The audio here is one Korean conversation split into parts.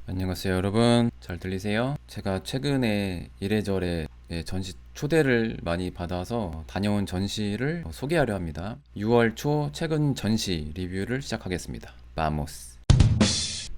안녕하세요 여러분, 잘 들리세요? 제가 최근에 이래저래 전시 초대를 많이 받아서 다녀온 전시를 소개하려 합니다. 6월 초 최근 전시 리뷰를 시작하겠습니다. 마모스.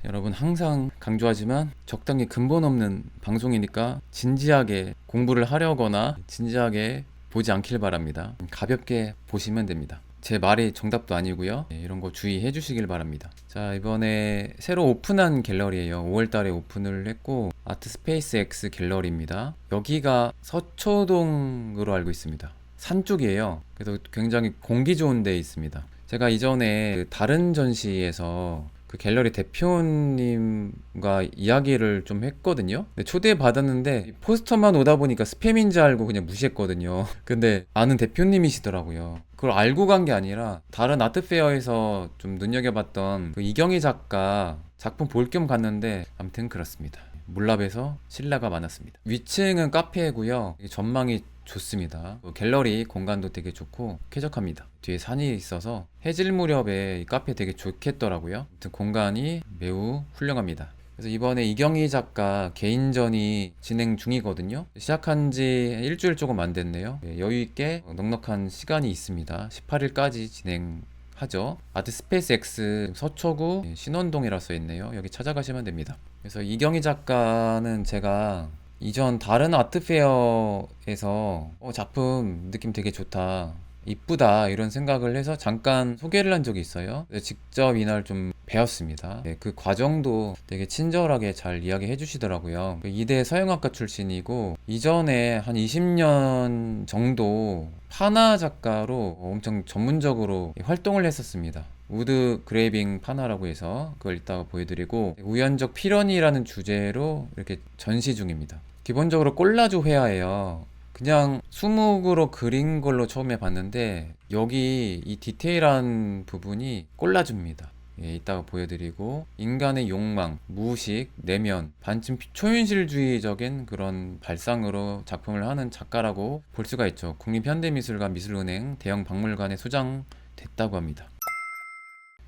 여러분, 항상 강조하지만 적당히 근본 없는 방송이니까 진지하게 공부를 하려거나 진지하게 보지 않길 바랍니다. 가볍게 보시면 됩니다. 제 말이 정답도 아니고요. 이런 거 주의해 주시길 바랍니다. 자, 이번에 새로 오픈한 갤러리예요. 5월달에 오픈을 했고 아트스페이스 X 갤러리입니다. 여기가 서초동으로 알고 있습니다. 산 쪽이에요. 그래서 굉장히 공기 좋은 데 있습니다. 제가 이전에 다른 전시에서 그 갤러리 대표님과 이야기를 좀 했거든요. 근데 초대받았는데 포스터만 오다 보니까 스팸인 줄 알고 그냥 무시했거든요. 근데 아는 대표님이시더라고요. 그걸 알고 간 게 아니라 다른 아트페어에서 좀 눈여겨봤던 그 이경희 작가 작품 볼 겸 갔는데 아무튼 그렇습니다. 몰랍에서 신라가 많았습니다. 위층은 카페고요. 전망이 좋습니다. 갤러리 공간도 되게 좋고 쾌적합니다. 뒤에 산이 있어서 해질 무렵에 이 카페 되게 좋겠더라고요. 아무튼 공간이 매우 훌륭합니다. 그래서 이번에 이경희 작가 개인전이 진행 중이거든요. 시작한 지 일주일 조금 안 됐네요. 여유 있게 넉넉한 시간이 있습니다. 18일까지 진행하죠. 아트스페이스 X 서초구 신원동이라 써 있네요. 여기 찾아가시면 됩니다. 그래서 이경희 작가는 제가 이전 다른 아트페어에서 작품 느낌 되게 좋다, 이쁘다 이런 생각을 해서 잠깐 소개를 한 적이 있어요. 직접 이날 좀 배웠습니다. 그 과정도 되게 친절하게 잘 이야기해 주시더라고요. 이대 서양학과 출신이고 이전에 한 20년 정도 파나 작가로 엄청 전문적으로 활동을 했었습니다. 우드 그레이빙 파나라고 해서 그걸 이따가 보여드리고, 우연적 필연이라는 주제로 이렇게 전시 중입니다. 기본적으로 콜라주 회화예요. 그냥 수묵으로 그린 걸로 처음에 봤는데 여기 이 디테일한 부분이 콜라주입니다. 이따가 보여드리고, 인간의 욕망, 무의식, 내면, 반쯤 초현실주의적인 그런 발상으로 작품을 하는 작가라고 볼 수가 있죠. 국립현대미술관 미술은행 대형 박물관에 소장됐다고 합니다.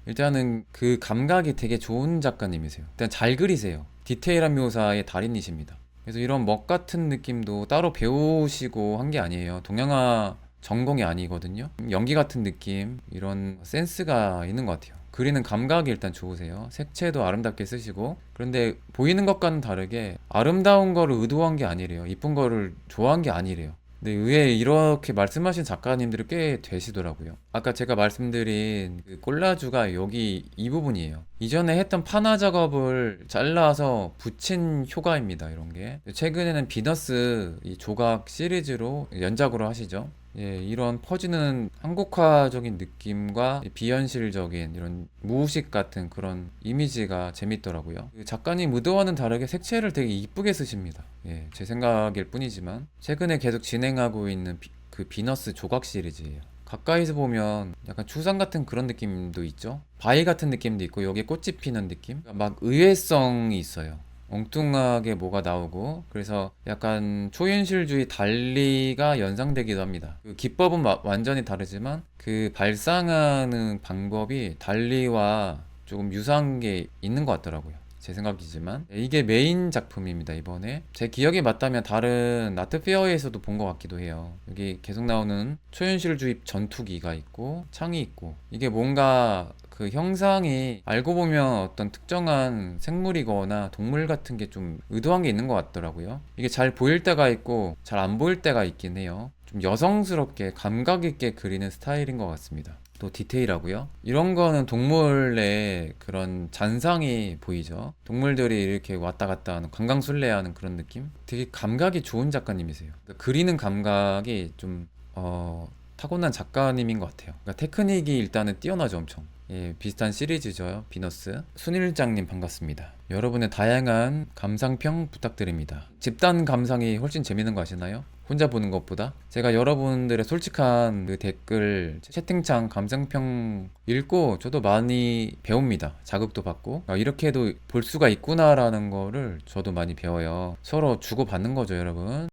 일단은 그 감각이 되게 좋은 작가님이세요. 일단 잘 그리세요. 디테일한 묘사의 달인이십니다. 그래서 이런 먹 같은 느낌도 따로 배우시고 한 게 아니에요. 동양화 전공이 아니거든요. 연기 같은 느낌, 이런 센스가 있는 것 같아요. 그리는 감각이 일단 좋으세요. 색채도 아름답게 쓰시고. 그런데 보이는 것과는 다르게 아름다운 거를 의도한 게 아니래요. 이쁜 거를 좋아한 게 아니래요. 근데 의외에 이렇게 말씀하신 작가님들이 꽤 되시더라고요. 아까 제가 말씀드린 그 콜라주가 여기 이 부분이에요. 이전에 했던 파나 작업을 잘라서 붙인 효과입니다. 이런 게 최근에는 비너스 이 조각 시리즈로 연작으로 하시죠. 이런 퍼지는 한국화적인 느낌과 비현실적인 이런 무의식 같은 그런 이미지가 재밌더라고요. 그 작가님 의도와는 다르게 색채를 되게 이쁘게 쓰십니다. 제 생각일 뿐이지만 최근에 계속 진행하고 있는 그 비너스 조각 시리즈예요. 가까이서 보면 약간 추상 같은 그런 느낌도 있죠. 바위 같은 느낌도 있고 여기에 꽃이 피는 느낌? 막 의외성이 있어요. 엉뚱하게 뭐가 나오고, 그래서 약간 초현실주의 달리가 연상되기도 합니다. 그 기법은 완전히 다르지만 그 발상하는 방법이 달리와 조금 유사한 게 있는 것 같더라고요. 제 생각이지만 이게 메인 작품입니다. 이번에 제 기억이 맞다면 다른 아트페어에서도 본 것 같기도 해요. 여기 계속 나오는 초현실주의 전투기가 있고 창이 있고, 이게 뭔가 그 형상이 알고 보면 어떤 특정한 생물이거나 동물 같은 게 좀 의도한 게 있는 것 같더라고요. 이게 잘 보일 때가 있고 잘 안 보일 때가 있긴 해요. 좀 여성스럽게 감각 있게 그리는 스타일인 것 같습니다. 또 디테일하고요. 이런 거는 동물의 그런 잔상이 보이죠. 동물들이 이렇게 왔다 갔다 하는 관광술래하는 그런 느낌? 되게 감각이 좋은 작가님이세요. 그러니까 그리는 감각이 좀 타고난 작가님인 것 같아요. 그러니까 테크닉이 일단은 뛰어나죠, 엄청. 비슷한 시리즈죠. 비너스. 순일장님 반갑습니다. 여러분의 다양한 감상평 부탁드립니다. 집단 감상이 훨씬 재밌는 거 아시나요? 혼자 보는 것보다. 제가 여러분들의 솔직한 그 댓글, 채팅창 감상평 읽고 저도 많이 배웁니다. 자극도 받고. 이렇게도 볼 수가 있구나라는 거를 저도 많이 배워요. 서로 주고받는 거죠, 여러분.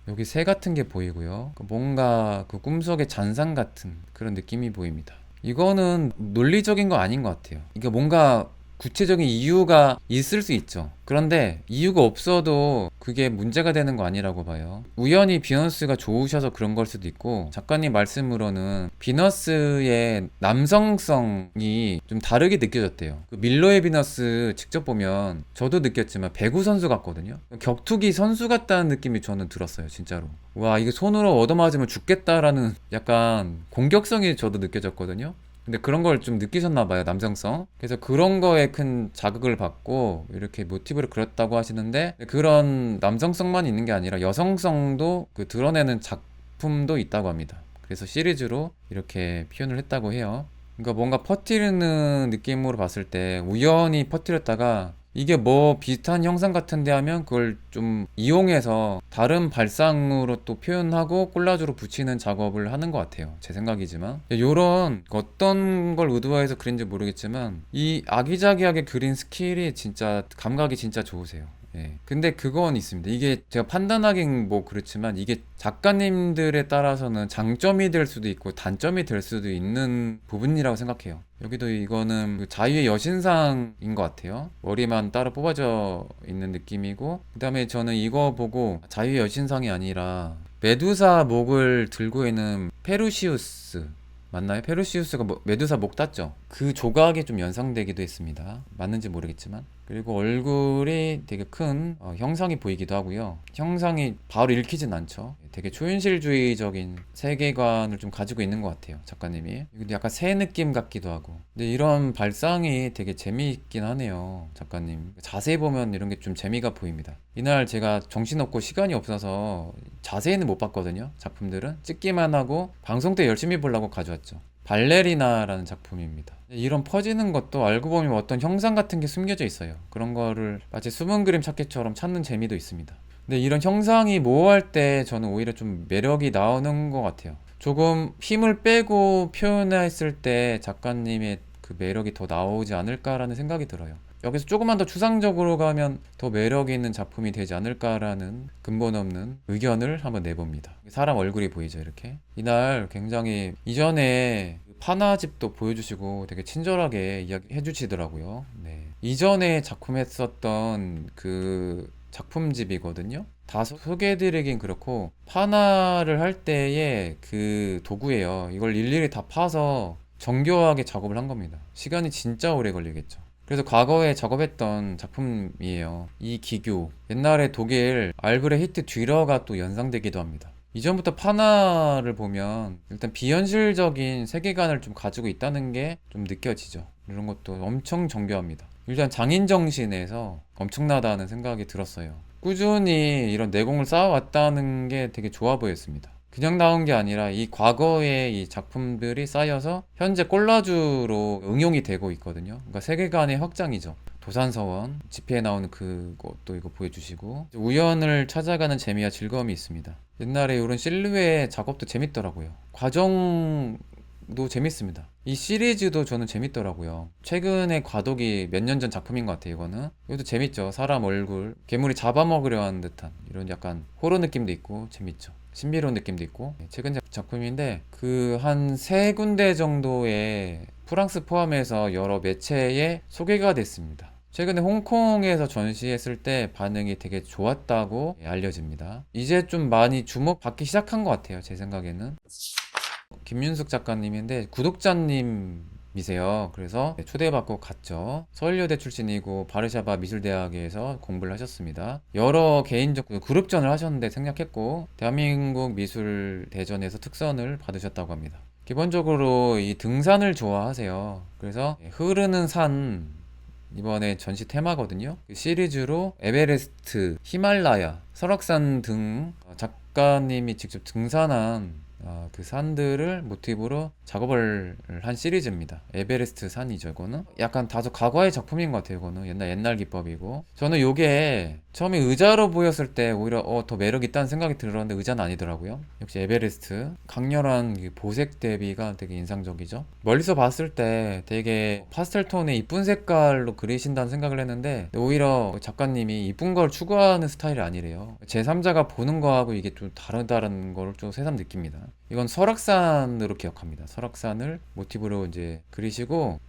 여기 새 같은 게 보이고요. 뭔가 그 꿈속의 잔상 같은 그런 느낌이 보입니다. 이거는 논리적인 거 아닌 것 같아요. 이게 뭔가 구체적인 이유가 있을 수 있죠. 그런데 이유가 없어도 그게 문제가 되는 거 아니라고 봐요. 우연히 비너스가 좋으셔서 그런 걸 수도 있고, 작가님 말씀으로는 비너스의 남성성이 좀 다르게 느껴졌대요. 그 밀러의 비너스 직접 보면 저도 느꼈지만 배구 선수 같거든요. 격투기 선수 같다는 느낌이 저는 들었어요, 진짜로. 와, 이게 손으로 얻어맞으면 죽겠다라는 약간 공격성이 저도 느껴졌거든요. 근데 그런 걸 좀 느끼셨나 봐요, 남성성. 그래서 그런 거에 큰 자극을 받고 이렇게 모티브를 그렸다고 하시는데, 그런 남성성만 있는 게 아니라 여성성도 그 드러내는 작품도 있다고 합니다. 그래서 시리즈로 이렇게 표현을 했다고 해요. 그러니까 뭔가 퍼뜨리는 느낌으로 봤을 때 우연히 퍼뜨렸다가 이게 뭐 비슷한 형상 같은데 하면 그걸 좀 이용해서 다른 발상으로 또 표현하고 콜라주로 붙이는 작업을 하는 것 같아요. 제 생각이지만. 요런 어떤 걸 의도해서 그린지 모르겠지만 이 아기자기하게 그린 스킬이 진짜 감각이 진짜 좋으세요. 예. 근데 그건 있습니다. 이게 제가 판단하긴 뭐 그렇지만 이게 작가님들에 따라서는 장점이 될 수도 있고 단점이 될 수도 있는 부분이라고 생각해요. 여기도 이거는 그 자유의 여신상인 것 같아요. 머리만 따로 뽑아져 있는 느낌이고, 그 다음에 저는 이거 보고 자유의 여신상이 아니라 메두사 목을 들고 있는 페루시우스 맞나요? 페루시우스가 메두사 목 땄죠? 그 조각이 좀 연상되기도 했습니다. 맞는지 모르겠지만. 그리고 얼굴이 되게 큰 형상이 보이기도 하고요. 형상이 바로 읽히진 않죠. 되게 초현실주의적인 세계관을 좀 가지고 있는 것 같아요, 작가님이. 근데 약간 새 느낌 같기도 하고. 근데 이런 발상이 되게 재미있긴 하네요, 작가님. 자세히 보면 이런 게 좀 재미가 보입니다. 이날 제가 정신없고 시간이 없어서 자세히는 못 봤거든요, 작품들은. 찍기만 하고 방송 때 열심히 보려고 가져왔죠. 발레리나라는 작품입니다. 이런 퍼지는 것도 알고 보면 어떤 형상 같은 게 숨겨져 있어요. 그런 거를 마치 숨은 그림 찾기처럼 찾는 재미도 있습니다. 근데 이런 형상이 모호할 때 저는 오히려 좀 매력이 나오는 것 같아요. 조금 힘을 빼고 표현했을 때 작가님의 그 매력이 더 나오지 않을까라는 생각이 들어요. 여기서 조금만 더 추상적으로 가면 더 매력이 있는 작품이 되지 않을까라는 근본 없는 의견을 한번 내봅니다. 사람 얼굴이 보이죠, 이렇게. 이날 굉장히 이전에 파나집도 보여주시고 되게 친절하게 이야기해 주시더라고요. 네. 이전에 작품 했었던 그 작품집이거든요. 다 소개해드리긴 그렇고, 파나를 할 때의 그 도구예요. 이걸 일일이 다 파서 정교하게 작업을 한 겁니다. 시간이 진짜 오래 걸리겠죠. 그래서 과거에 작업했던 작품이에요. 이 기교. 옛날에 독일 알브레히트 듀러가 또 연상되기도 합니다. 이전부터 파나를 보면 일단 비현실적인 세계관을 좀 가지고 있다는 게 좀 느껴지죠. 이런 것도 엄청 정교합니다. 일단 장인 정신에서 엄청나다는 생각이 들었어요. 꾸준히 이런 내공을 쌓아왔다는 게 되게 좋아 보였습니다. 그냥 나온 게 아니라 이 과거의 이 작품들이 쌓여서 현재 콜라주로 응용이 되고 있거든요. 그러니까 세계관의 확장이죠. 도산서원, 집회에 나오는 그것도 이거 보여주시고, 우연을 찾아가는 재미와 즐거움이 있습니다. 옛날에 이런 실루엣 작업도 재밌더라고요. 과정도 재밌습니다. 이 시리즈도 저는 재밌더라고요. 최근에 과도기 몇 년 전 작품인 것 같아요, 이거는. 이것도 재밌죠. 사람 얼굴, 괴물이 잡아먹으려 하는 듯한 이런 약간 호러 느낌도 있고 재밌죠. 신비로운 느낌도 있고. 최근 작품인데 그 한 세 군데 정도의 프랑스 포함해서 여러 매체에 소개가 됐습니다. 최근에 홍콩에서 전시했을 때 반응이 되게 좋았다고 알려집니다. 이제 좀 많이 주목받기 시작한 것 같아요, 제 생각에는. 김윤숙 작가님인데 구독자님이세요. 그래서 초대받고 갔죠. 서울여대 출신이고 바르샤바 미술대학에서 공부를 하셨습니다. 여러 개인적 그룹전을 하셨는데 생략했고, 대한민국 미술대전에서 특선을 받으셨다고 합니다. 기본적으로 이 등산을 좋아하세요. 그래서 흐르는 산 이번에 전시 테마거든요. 그 시리즈로 에베레스트, 히말라야, 설악산 등 작가님이 직접 등산한 그 산들을 모티브로 작업을 한 시리즈입니다. 에베레스트 산이죠, 이거는. 약간 다소 과거의 작품인 것 같아요, 이거는. 옛날 기법이고. 저는 요게 처음에 의자로 보였을 때 오히려 더 매력 있다는 생각이 들었는데 의자는 아니더라고요. 역시 에베레스트. 강렬한 보색 대비가 되게 인상적이죠. 멀리서 봤을 때 되게 파스텔 톤의 이쁜 색깔로 그리신다는 생각을 했는데, 오히려 작가님이 이쁜 걸 추구하는 스타일이 아니래요. 제3자가 보는 거하고 이게 좀 다르다는 걸 좀 새삼 느낍니다. 이건 설악산으로 기억합니다. 설악산을 모티브로 이제 그리시고,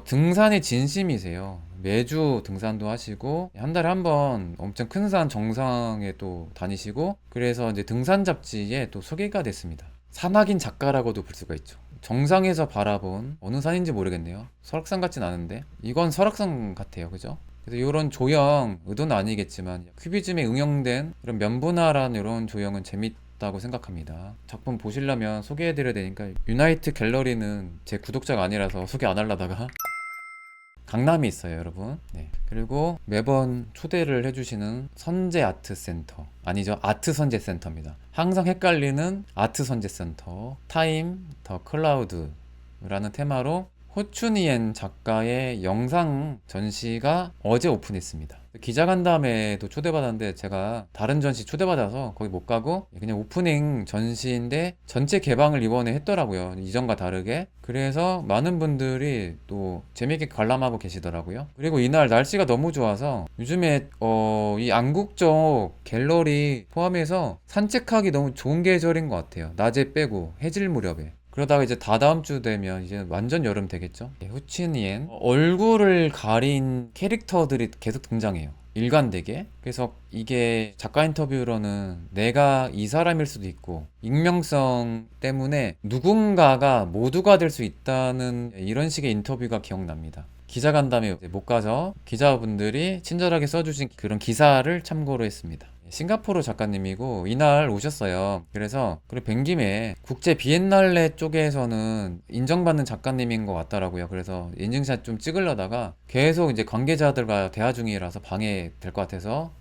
등산이 진심이세요. 매주 등산도 하시고, 한 달에 한 번 엄청 큰 산 정상에 또 다니시고, 그래서 이제 등산 잡지에 또 소개가 됐습니다. 산악인 작가라고도 볼 수가 있죠. 정상에서 바라본 어느 산인지 모르겠네요. 설악산 같진 않은데 이건 설악산 같아요. 그죠? 그래서 이런 조형 의도는 아니겠지만 큐비즘에 응용된 이런 면분화라는 이런 조형은 재밌다고 생각합니다. 작품 보시려면 소개해드려야 되니까 유나이트 갤러리는 제 구독자가 아니라서 소개 안 하려다가 강남이 있어요, 여러분. 네. 그리고 매번 초대를 해주시는 선재 아트 센터. 아니죠. 아트 선재 센터입니다. 항상 헷갈리는 아트 선재 센터. 타임 더 클라우드라는 테마로 호춘이엔 작가의 영상 전시가 어제 오픈했습니다. 기자간담회도 초대받았는데 제가 다른 전시 초대받아서 거기 못 가고 그냥 오프닝 전시인데 전체 개방을 이번에 했더라고요. 이전과 다르게. 그래서 많은 분들이 또 재밌게 관람하고 계시더라고요. 그리고 이날 날씨가 너무 좋아서 요즘에 이 안국 쪽 갤러리 포함해서 산책하기 너무 좋은 계절인 것 같아요. 낮에 빼고 해질 무렵에. 그러다가 이제 다다음 주 되면 이제 완전 여름 되겠죠? 후치니엔 얼굴을 가린 캐릭터들이 계속 등장해요. 일관되게. 그래서 이게 작가 인터뷰로는 내가 이 사람일 수도 있고 익명성 때문에 누군가가 모두가 될 수 있다는 이런 식의 인터뷰가 기억납니다. 기자간담회 못 가서 기자분들이 친절하게 써주신 그런 기사를 참고로 했습니다. 싱가포르 작가님이고 이날 오셨어요. 그래서 그래 뵌 김에 국제 비엔날레 쪽에서는 인정받는 작가님인 것 같더라고요. 그래서 인증샷 좀 찍으려다가 계속 이제 관계자들과 대화 중이라서 방해될 것 같아서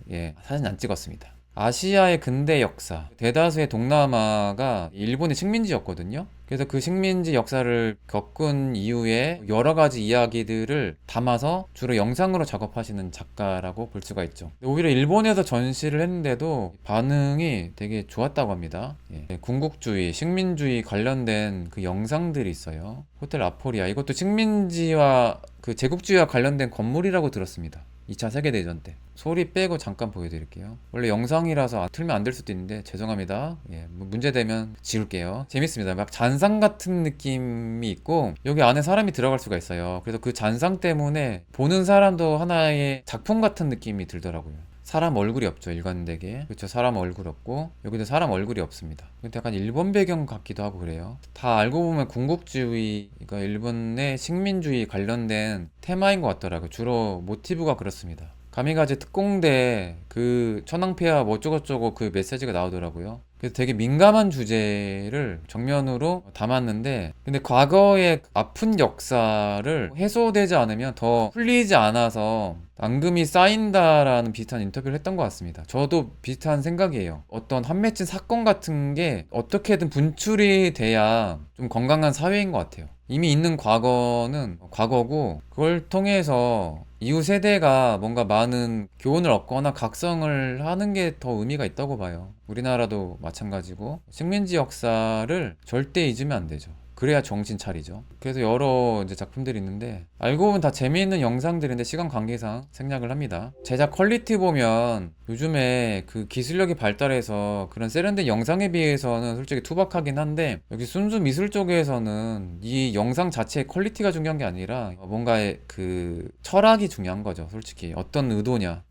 사진 안 찍었습니다. 아시아의 근대 역사, 대다수의 동남아가 일본의 식민지였거든요. 그래서 그 식민지 역사를 겪은 이후에 여러 가지 이야기들을 담아서 주로 영상으로 작업하시는 작가라고 볼 수가 있죠. 오히려 일본에서 전시를 했는데도 반응이 되게 좋았다고 합니다. 군국주의, 식민주의 관련된 그 영상들이 있어요. 호텔 아포리아, 이것도 식민지와 그 제국주의와 관련된 건물이라고 들었습니다. 2차 세계대전 때. 소리 빼고 잠깐 보여드릴게요. 원래 영상이라서 틀면 안 될 수도 있는데 죄송합니다. 뭐 문제되면 지울게요. 재밌습니다. 막 잔상 같은 느낌이 있고 여기 안에 사람이 들어갈 수가 있어요. 그래서 그 잔상 때문에 보는 사람도 하나의 작품 같은 느낌이 들더라고요. 사람 얼굴이 없죠, 일관되게. 그렇죠, 사람 얼굴 없고 여기도 사람 얼굴이 없습니다. 근데 약간 일본 배경 같기도 하고 그래요. 다 알고 보면 군국주의, 그러니까 일본의 식민주의 관련된 테마인 것 같더라고요. 주로 모티브가 그렇습니다. 가미가제 특공대 그 천황폐하 뭐 어쩌고저쩌고 그 메시지가 나오더라고요. 그래서 되게 민감한 주제를 정면으로 담았는데 근데 과거의 아픈 역사를 해소되지 않으면 더 풀리지 않아서 앙금이 쌓인다라는 비슷한 인터뷰를 했던 것 같습니다. 저도 비슷한 생각이에요. 어떤 한 맺힌 사건 같은 게 어떻게든 분출이 돼야 좀 건강한 사회인 것 같아요. 이미 있는 과거는 과거고 그걸 통해서 이후 세대가 뭔가 많은 교훈을 얻거나 각성을 하는 게 더 의미가 있다고 봐요. 우리나라도 마찬가지고 식민지 역사를 절대 잊으면 안 되죠. 그래야 정신 차리죠. 그래서 여러 이제 작품들이 있는데 알고 보면 다 재미있는 영상들인데 시간 관계상 생략을 합니다. 제작 퀄리티 보면 요즘에 그 기술력이 발달해서 그런 세련된 영상에 비해서는 솔직히 투박하긴 한데 여기 순수 미술 쪽에서는 이 영상 자체의 퀄리티가 중요한 게 아니라 뭔가의 그 철학이 중요한 거죠. 솔직히 어떤 의도냐.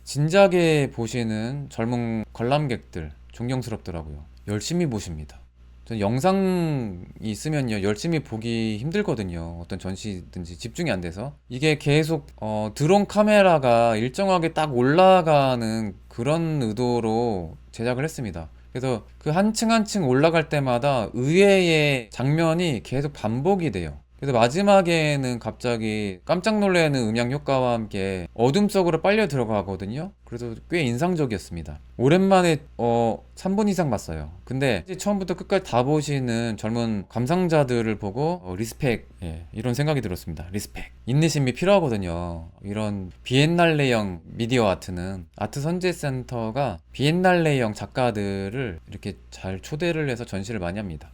진작에 보시는 젊은 관람객들 존경스럽더라고요. 열심히 보십니다. 전 영상이 있으면요 열심히 보기 힘들거든요. 어떤 전시든지 집중이 안 돼서 이게 계속 드론 카메라가 일정하게 딱 올라가는 그런 의도로 제작을 했습니다. 그래서 그 한 층 한 층 올라갈 때마다 의외의 장면이 계속 반복이 돼요. 그래서 마지막에는 갑자기 깜짝 놀라는 음향 효과와 함께 어둠 속으로 빨려 들어가거든요. 그래서 꽤 인상적이었습니다. 오랜만에 3분 이상 봤어요. 근데 이제 처음부터 끝까지 다 보시는 젊은 감상자들을 보고 리스펙, 이런 생각이 들었습니다. 리스펙. 인내심이 필요하거든요. 이런 비엔날레형 미디어 아트는 아트 선재센터가 비엔날레형 작가들을 이렇게 잘 초대를 해서 전시를 많이 합니다.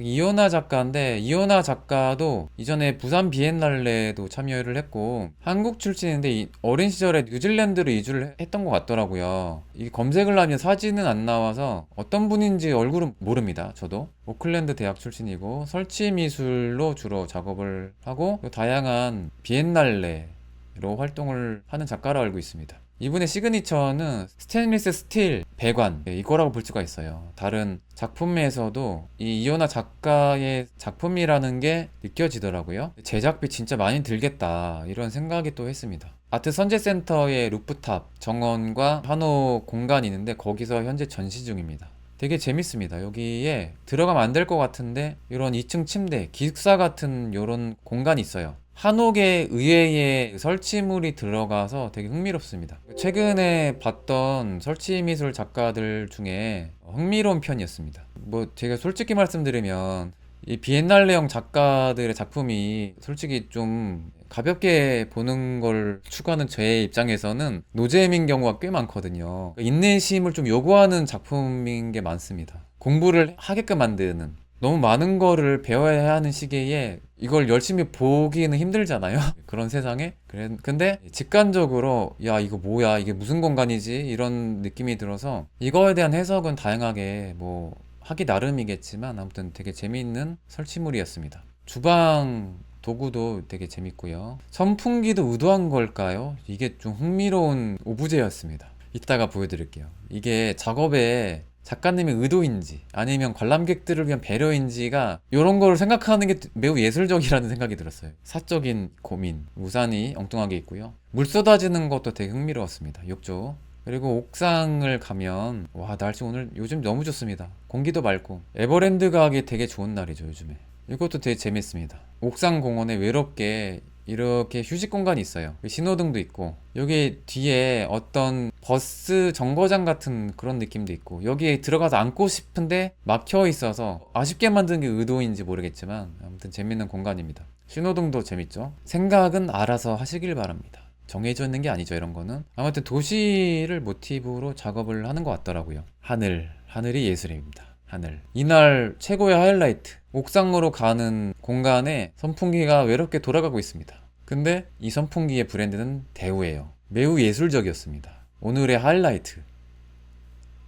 이오나 작가인데, 이오나 작가도 이전에 부산 비엔날레도 참여를 했고 한국 출신인데 어린 시절에 뉴질랜드로 이주를 했던 것 같더라고요. 이 검색을 하면 사진은 안 나와서 어떤 분인지 얼굴은 모릅니다. 저도 오클랜드 대학 출신이고 설치 미술로 주로 작업을 하고 다양한 비엔날레로 활동을 하는 작가로 알고 있습니다. 이분의 시그니처는 스테인리스 스틸 배관, 이거라고 볼 수가 있어요. 다른 작품에서도 이 이오나 작가의 작품이라는 게 느껴지더라고요. 제작비 진짜 많이 들겠다 이런 생각이 또 했습니다. 아트 선제센터의 루프탑 정원과 한옥 공간이 있는데 거기서 현재 전시 중입니다. 되게 재밌습니다. 여기에 들어가면 안 될 것 같은데 이런 2층 침대, 기숙사 같은 이런 공간이 있어요. 한옥에 의외의 설치물이 들어가서 되게 흥미롭습니다. 최근에 봤던 설치미술 작가들 중에 흥미로운 편이었습니다. 뭐 제가 솔직히 말씀드리면 이 비엔날레형 작가들의 작품이 솔직히 좀 가볍게 보는 걸 추구하는 제 입장에서는 노잼인 경우가 꽤 많거든요. 인내심을 좀 요구하는 작품인 게 많습니다. 공부를 하게끔 만드는, 너무 많은 거를 배워야 하는 시기에 이걸 열심히 보기는 힘들잖아요. 그런 세상에. 근데 직관적으로 야 이거 뭐야, 이게 무슨 공간이지, 이런 느낌이 들어서 이거에 대한 해석은 다양하게 뭐 하기 나름이겠지만 아무튼 되게 재미있는 설치물이었습니다. 주방 도구도 되게 재밌고요. 선풍기도 의도한 걸까요? 이게 좀 흥미로운 오브제였습니다. 이따가 보여드릴게요. 이게 작업에 작가님의 의도인지 아니면 관람객들을 위한 배려인지가, 이런 거를 생각하는 게 매우 예술적이라는 생각이 들었어요. 사적인 고민, 우산이 엉뚱하게 있고요. 물 쏟아지는 것도 되게 흥미로웠습니다. 욕조. 그리고 옥상을 가면 와, 날씨 오늘 요즘 너무 좋습니다. 공기도 맑고 에버랜드 가기 되게 좋은 날이죠, 요즘에. 이것도 되게 재밌습니다. 옥상 공원에 외롭게 이렇게 휴식 공간이 있어요. 신호등도 있고 여기 뒤에 어떤 버스 정거장 같은 그런 느낌도 있고, 여기에 들어가서 앉고 싶은데 막혀 있어서 아쉽게 만든 게 의도인지 모르겠지만 아무튼 재밌는 공간입니다. 신호등도 재밌죠. 생각은 알아서 하시길 바랍니다. 정해져 있는 게 아니죠, 이런 거는. 아무튼 도시를 모티브로 작업을 하는 것 같더라고요. 하늘이 예술입니다. 하늘. 이날 최고의 하이라이트. 옥상으로 가는 공간에 선풍기가 외롭게 돌아가고 있습니다. 근데 이 선풍기의 브랜드는 대우예요. 매우 예술적이었습니다. 오늘의 하이라이트.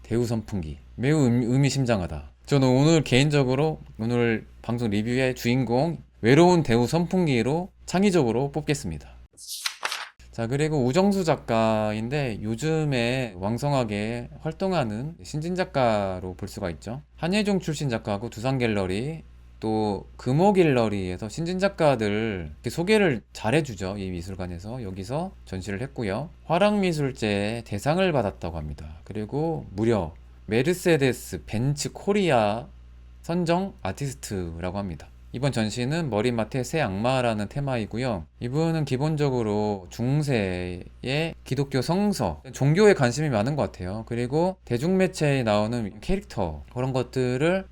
대우 선풍기. 매우 의미심장하다. 저는 오늘 개인적으로 오늘 방송 리뷰의 주인공 외로운 대우 선풍기로 창의적으로 뽑겠습니다. 자, 그리고 우정수 작가인데 요즘에 왕성하게 활동하는 신진 작가로 볼 수가 있죠. 한예종 출신 작가하고 두산갤러리, 또 금호갤러리에서 신진 작가들 이렇게 소개를 잘해주죠. 이 미술관에서. 여기서 전시를 했고요. 화랑미술제 대상을 받았다고 합니다. 그리고 무려 메르세데스 벤츠 코리아 선정 아티스트라고 합니다. 이번 전시는 머리맡에 새 악마라는 테마이고요. 이분은 기본적으로 중세의 기독교 성서, 종교에 관심이 많은 것 같아요. 그리고 대중매체에 나오는 캐릭터, 그런 것들을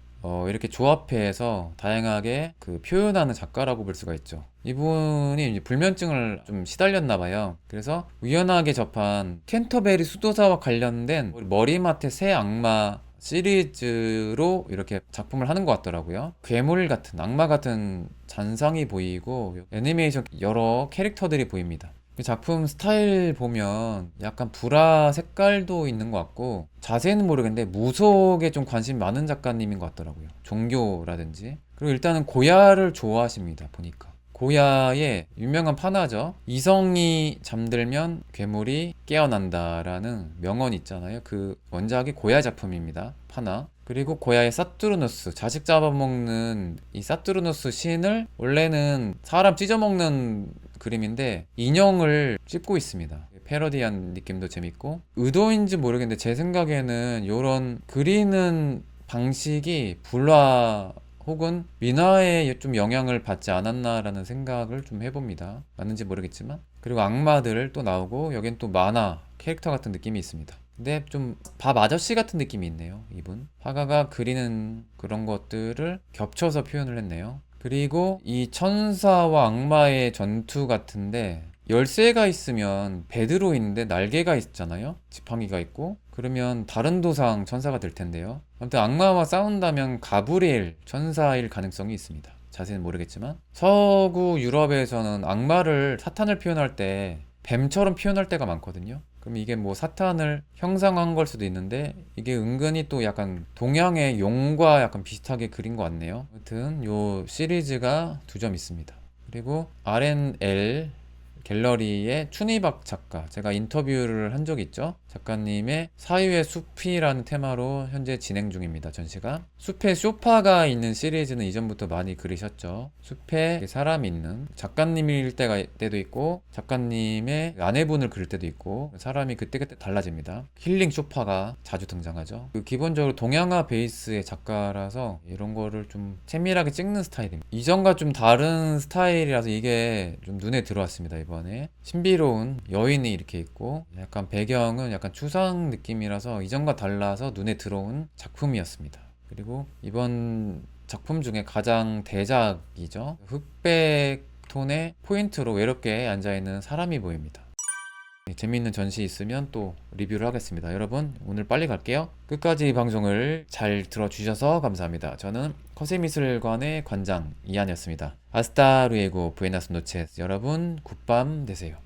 이렇게 조합해서 다양하게 그 표현하는 작가라고 볼 수가 있죠. 이분이 이제 불면증을 좀 시달렸나 봐요. 그래서 우연하게 접한 캔터베리 수도사와 관련된 머리맡에 새 악마 시리즈로 이렇게 작품을 하는 것 같더라고요. 괴물 같은, 악마 같은 잔상이 보이고 애니메이션 여러 캐릭터들이 보입니다. 작품 스타일 보면 약간 불화 색깔도 있는 것 같고, 자세히는 모르겠는데 무속에 좀 관심이 많은 작가님인 것 같더라고요. 종교라든지. 그리고 일단은 고야를 좋아하십니다, 보니까. 고야의 유명한 판화죠. 이성이 잠들면 괴물이 깨어난다라는 명언 있잖아요. 그 원작이 고야 작품입니다. 판화. 그리고 고야의 사투르누스, 자식 잡아먹는 이 사투르누스 신을 원래는 사람 찢어먹는 그림인데 인형을 찝고 있습니다. 패러디한 느낌도 재밌고, 의도인지 모르겠는데 제 생각에는 이런 그리는 방식이 불화 혹은 민화에 좀 영향을 받지 않았나라는 생각을 좀 해봅니다. 맞는지 모르겠지만. 그리고 악마들 또 나오고 여긴 또 만화 캐릭터 같은 느낌이 있습니다. 근데 좀 밥 아저씨 같은 느낌이 있네요, 이분. 화가가 그리는 그런 것들을 겹쳐서 표현을 했네요. 그리고 이 천사와 악마의 전투 같은데 열쇠가 있으면 베드로 있는데 날개가 있잖아요. 지팡이가 있고. 그러면 다른 도상 천사가 될 텐데요. 아무튼 악마와 싸운다면 가브리엘 천사일 가능성이 있습니다. 자세히는 모르겠지만 서구 유럽에서는 악마를 사탄을 표현할 때 뱀처럼 표현할 때가 많거든요. 그럼 이게 뭐 사탄을 형상화한 걸 수도 있는데 이게 은근히 또 약간 동양의 용과 약간 비슷하게 그린 것 같네요. 아무튼 요 시리즈가 두 점 있습니다. 그리고 R&L 갤러리의 춘희박 작가, 제가 인터뷰를 한 적이 있죠. 작가님의 사유의 숲이라는 테마로 현재 진행 중입니다. 전시가. 숲에 소파가 있는 시리즈는 이전부터 많이 그리셨죠. 숲에 사람이 있는, 작가님일 때도 있고 작가님의 아내분을 그릴 때도 있고 사람이 그때그때 달라집니다. 힐링 소파가 자주 등장하죠. 기본적으로 동양화 베이스의 작가라서 이런 거를 좀 세밀하게 찍는 스타일입니다. 이전과 좀 다른 스타일이라서 이게 좀 눈에 들어왔습니다. 이번에 신비로운 여인이 이렇게 있고 약간 배경은 약간 추상 느낌이라서 이전과 달라서 눈에 들어온 작품이었습니다. 그리고 이번 작품 중에 가장 대작이죠. 흑백 톤의 포인트로 외롭게 앉아있는 사람이 보입니다. 재미있는 전시 있으면 또 리뷰를 하겠습니다. 여러분 오늘 빨리 갈게요. 끝까지 방송을 잘 들어주셔서 감사합니다. 저는 커세미술관의 관장 이한이었습니다. 아스타 루에고 부에나스 노체스. 여러분 굿밤 되세요.